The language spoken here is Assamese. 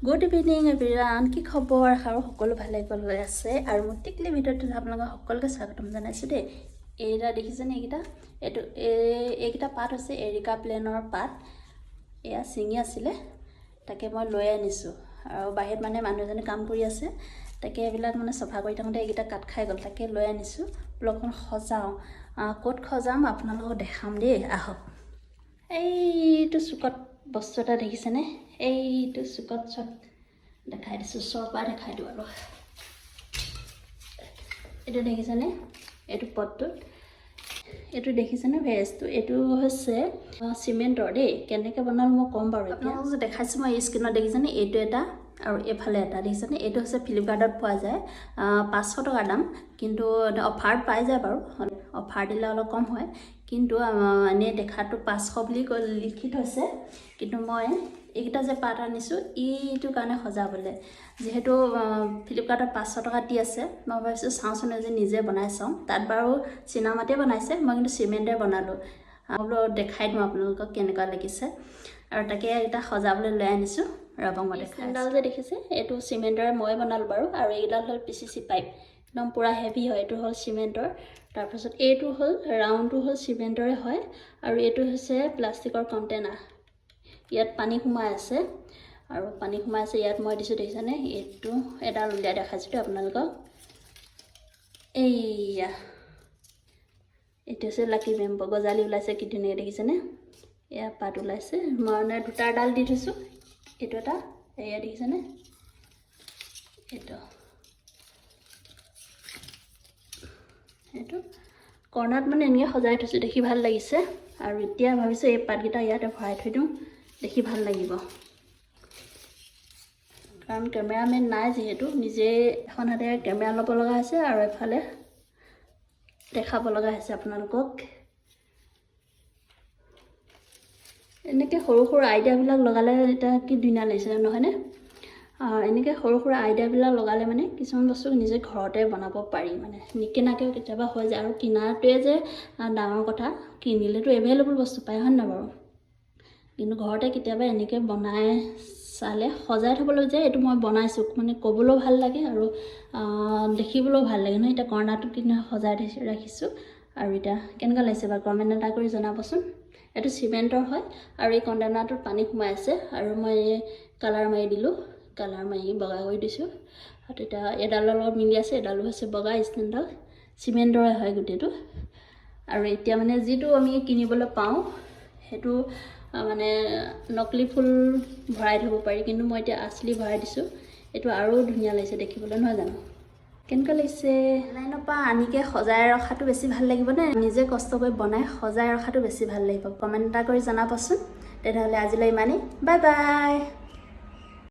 গুড ইভিনিং এভৰিৱান, কি খবৰ? আৰু সকলো ভালে গৈ আছে আৰু মোৰ টিকলি ভিডিঅ'টোত আপোনালোকক সকলোকে স্বাগতম জনাইছোঁ দেই। এইকেইটা দেখিছেনে? এইকেইটা পাত হৈছে এৰিকা প্লেনৰ পাত। এয়া ছিঙি আছিলে, তাকে মই লৈ আনিছোঁ। আৰু বাহিৰত মানে মানুহ এজনে কাম কৰি আছে, তাকে এইবিলাক মানে চফা কৰি থাকোঁতে এইকেইটা কাট খাই গ'ল, তাকে লৈ আনিছোঁ। ব্লগখন সজাওঁ, ক'ত সজাম আপোনালোকক দেখাম দেই, আহক। এইটো চুকত বস্তু এটা দেখিছেনে? এইটো চুকত দেখাই দিছোঁ, ওচৰৰ পৰা দেখাই দিওঁ। আৰু এইটো দেখিছেনে? এইটো পটটোত এইটো দেখিছেনে? ভেজটো এইটো হৈছে চিমেণ্টৰ দেই। কেনেকৈ বনালোঁ মই ক'ম বাৰু। আপোনালোকক দেখাইছোঁ মই স্ক্ৰীণত, দেখিছেনে? এইটো এটা আৰু এইফালে এটা দেখিছেনে? এইটো হৈছে ফ্লিপকাৰ্টত পোৱা যায়, 500 টকাৰ দাম, কিন্তু অফাৰত পাই যায় বাৰু। অফাৰ দিলে অলপ কম হয়, কিন্তু এনেই দেখাটো 500 বুলি লিখি থৈছে। কিন্তু মই এইকেইটা যে পাত আনিছোঁ এইটো কাৰণে সজাবলৈ, যিহেতু ফ্লিপকাৰ্টত 500 টকা দি আছে। মই ভাবিছোঁ চাওঁচোন আজি নিজে বনাই চাওঁ। তাত বাৰু চীনামাটিয়ে বনাইছে, মই কিন্তু চিমেণ্টে বনালোঁ। বোলো দেখাই দিওঁ আপোনালোকক কেনেকুৱা লাগিছে। আৰু তাকে এটা সজাবলৈ লৈ আনিছোঁ। ৰ'ব মই দেখাই। এইডাল যে দেখিছে, এইটো চিমেণ্টৰে মই বনালোঁ বাৰু। আৰু এইডাল হ'ল PCC পাইপ, একদম পূৰা হেভি হয়। এইটো হ'ল চিমেণ্টৰ। তাৰপাছত এইটো হ'ল ৰাউণ্ডটো হ'ল চিমেণ্টৰে হয়, আৰু এইটো হৈছে প্লাষ্টিকৰ কণ্টেইনাৰ। ইয়াত পানী সোমাই আছে, আৰু পানী সোমাই আছে ইয়াত মই দিছোঁ, দেখিছেনে? এইটো এডাল উলিয়াই দেখাইছোঁ দেই আপোনালোকক। এইয়া এইটো হৈছে লাকি বেম্বো, গজালি ওলাইছে কি ধুনীয়া, দেখিছেনে? এয়া পাত ওলাইছে, মই মানে দুটা ডাল দি থৈছোঁ। এইটো এটা, এয়া দেখিছেনে? এইটো কৰ্ণাৰত মানে এনেকৈ সজাই থৈছোঁ, দেখি ভাল লাগিছে। আৰু এতিয়া ভাবিছোঁ এই পাতকেইটা ইয়াতে ভৰাই থৈ দিওঁ, দেখি ভাল লাগিব। কাৰণ কেমেৰামেন নাই যিহেতু, নিজে এখন হাতে কেমেৰা ল'ব লগা হৈছে আৰু এফালে দেখাব লগা হৈছে আপোনালোকক। এনেকৈ সৰু সৰু আইডিয়াবিলাক লগালে এতিয়া কি ধুনীয়া লাগিছে নহয়নে? এনেকৈ সৰু সৰু আইডিয়াবিলাক লগালে মানে কিছুমান বস্তু নিজে ঘৰতে বনাব পাৰি, মানে নিকিনাকৈও কেতিয়াবা হৈ যায়। আৰু কিনাটোৱে যে ডাঙৰ কথা, কিনিলেতো এভেইলেবল বস্তু পায়, হয় নহয় বাৰু? কিন্তু ঘৰতে কেতিয়াবা এনেকৈ বনাই চালে, সজাই থ'বলৈ যে এইটো মই বনাইছোঁ মানে ক'বলৈও ভাল লাগে আৰু দেখিবলৈও ভাল লাগে নহয়। এতিয়া কৰ্ণাৰটোত কিন্তু সজাই ৰাখিছোঁ। আৰু এতিয়া কেনেকুৱা লাগিছে বাৰু কমেণ্ট এটা কৰি জনাবচোন। এইটো চিমেণ্টৰ হয়, আৰু এই কণ্টেইনাৰটোত পানী সোমাই আছে, আৰু মই কালাৰ মাৰি দিলোঁ, কালাৰ মাৰি বগা কৰি দিছোঁ। আৰু তেতিয়া এডালৰ লগত মিলি আছে, এডালো হৈছে বগা, ষ্টেণ্ডডাল চিমেণ্টৰে হয় গোটেইটো। আৰু এতিয়া মানে যিটো আমি কিনিবলৈ পাওঁ সেইটো মানে নকলি ফুল ভৰাই থ'ব পাৰি, কিন্তু মই এতিয়া আচলি ভৰাই দিছোঁ। এইটো আৰু ধুনীয়া লাগিছে দেখিবলৈ, নহয় জানো? কেনেকুৱা লাগিছে? অনলাইনৰ পৰা আনিকৈ সজাই ৰখাটো বেছি ভাল লাগিব নে নিজে কষ্ট কৰি বনাই সজাই ৰখাটো বেছি ভাল লাগিব? কমেণ্ট এটা কৰি জনাবচোন। তেনেহ'লে আজিলৈ ইমানেই, বাই বাই।